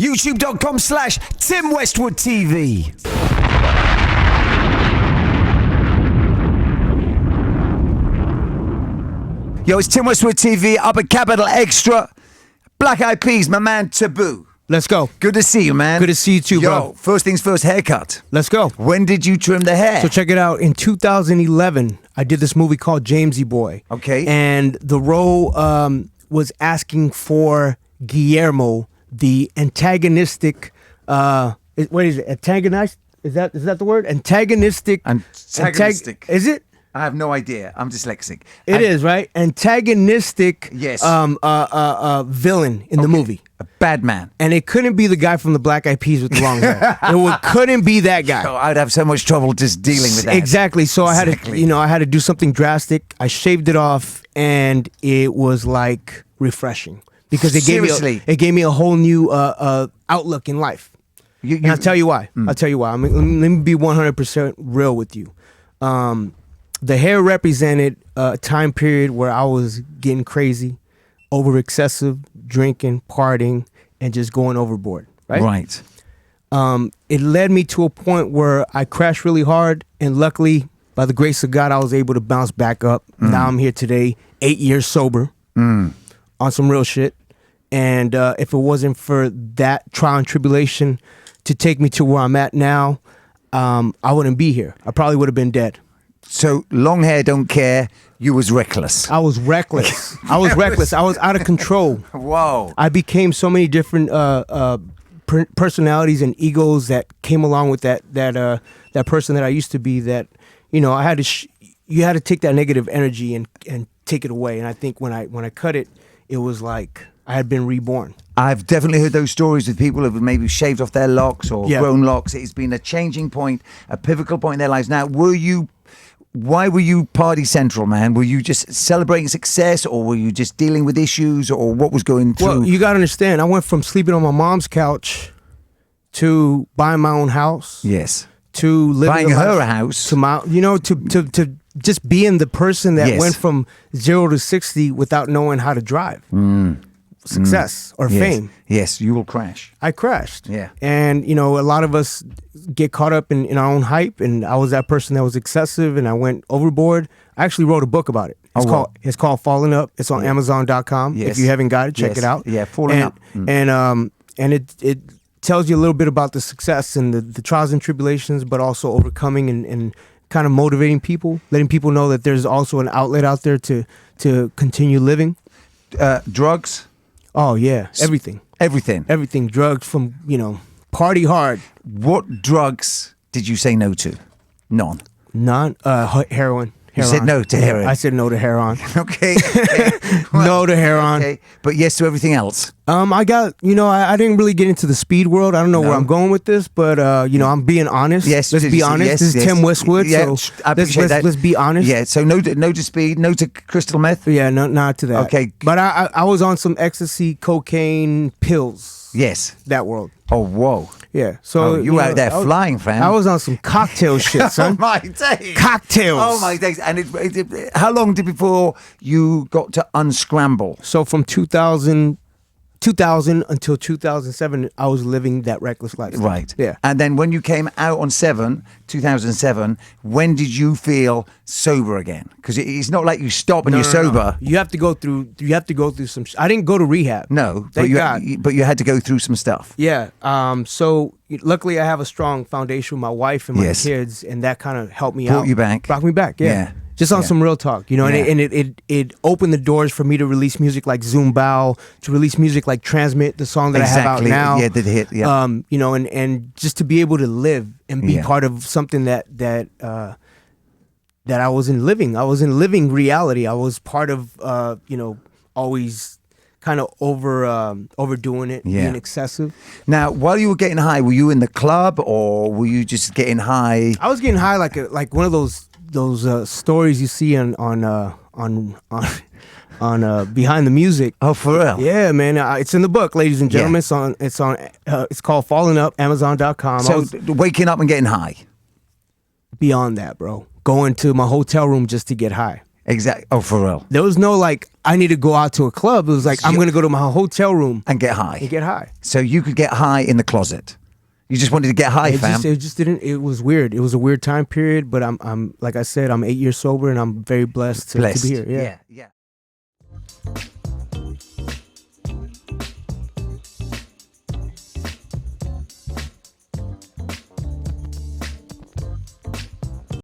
YouTube.com/Tim Westwood TV. Yo, it's Tim Westwood TV up at Capital Extra. Black Eyed Peas, my man Taboo. Let's go. Good to see you, man. Good to see you too, bro. Yo, first things first, haircut. Let's go. When did you trim the hair? So check it out. In 2011, I did this movie called Jamesy Boy. Okay. And the role was asking for Guillermo, the antagonistic. What is it? Antagonist? Is that the word? Antagonistic. Antagonistic. Is it? I have no idea. I'm dyslexic. It is, right? Antagonistic. Yes. Villain in the movie. A bad man. And it couldn't be the guy from the Black Eyed Peas with the long hair. Couldn't be that guy. So I'd have so much trouble just dealing with that. Exactly. So I had to, I had to do something drastic. I shaved it off, and it was like refreshing because it gave me a whole new outlook in life. And I'll tell you why. I'll tell you why. I mean, let me be 100% real with you. The hair represented a time period where I was getting crazy, over excessive drinking, partying, and just going overboard. Right. Right. It led me to a point where I crashed really hard, and luckily, by the grace of God, I was able to bounce back up. Now I'm here today, 8 years sober, on some real shit. And if it wasn't for that trial and tribulation to take me to where I'm at now, I wouldn't be here. I probably would have been dead. So long hair, don't care. You was reckless. I was reckless. I was reckless. I was out of control. Whoa. I became so many different personalities and egos that came along with that person that I used to be. That I had to. You had to take that negative energy and take it away. And I think when I cut it, it was like I had been reborn. I've definitely heard those stories with people who have maybe shaved off their locks or grown locks. It's been a changing point, a pivotal point in their lives. Now, why were you party central, man? Were you just celebrating success, or were you just dealing with issues, or what was going through? Well, you got to understand, I went from sleeping on my mom's couch to buying my own house. Yes. To living buying her a house. To just being the person that went from 0 to 60 without knowing how to drive. Success or fame. Yes, you will crash. I crashed. Yeah. And, a lot of us get caught up in our own hype, and I was that person that was excessive, and I went overboard. I actually wrote a book about it. It's called Falling Up. It's on Amazon.com. Yes. If you haven't got it, check it out. Yeah, Falling Up. And it tells you a little bit about the success and the trials and tribulations, but also overcoming and kind of motivating people, letting people know that there's also an outlet out there to continue living. Drugs? Oh, yeah. Everything. Everything. Drugs from, party hard. What drugs did you say no to? None. Heroin. You said no to heroin. I said no to heroin. Okay. No to heroin. Okay. But yes to everything else. I got, I didn't really get into the speed world. I don't know where I'm going with this, but, I'm being honest. Yes. Let's be honest. Yes, this is Tim Westwood. Yeah, so I appreciate that. Let's be honest. Yeah. So no to speed, no to crystal meth. Yeah, not to that. Okay. But I was on some ecstasy, cocaine, pills. Yes. That world. Oh, whoa. Yeah. So you were out there flying, fam. I was on some cocktail shit, son. Oh my days. Cocktails. Oh my days. And how long did before you got to unscramble? So from 2000 until 2007, I was living that reckless lifestyle. Right. Yeah. And then when you came out on 2007, when did you feel sober again? Because it's not like you stop and you're sober. You have to go through some. I didn't go to rehab. No. Thank God. But you had to go through some stuff. Yeah. So luckily, I have a strong foundation with my wife and my kids, and that kind of helped me out. Brought me back. Yeah. Just on some real talk, and it opened the doors for me to release music like Zoom Bow, to release music like Transmit, the song that I have out now. Yeah, did hit. Yeah. And just to be able to live and be part of something that I wasn't living. I wasn't living reality. I was part of always kind of overdoing it, being excessive. Now, while you were getting high, were you in the club or were you just getting high? I was getting high like one of those stories you see on Behind the Music. Oh, for real? Yeah, man. It's in the book, ladies and gentlemen. It's called Falling Up, Amazon.com. So waking up and getting high. Beyond that, bro. Going to my hotel room just to get high. Exactly. Oh, for real. There was no like, I need to go out to a club. It was like, I'm going to go to my hotel room and get high. And get high. So you could get high in the closet. You just wanted to get high, fam. It just didn't. It was weird. It was a weird time period. But I'm like I said, I'm 8 years sober, and I'm very blessed to be here. Yeah. Yeah.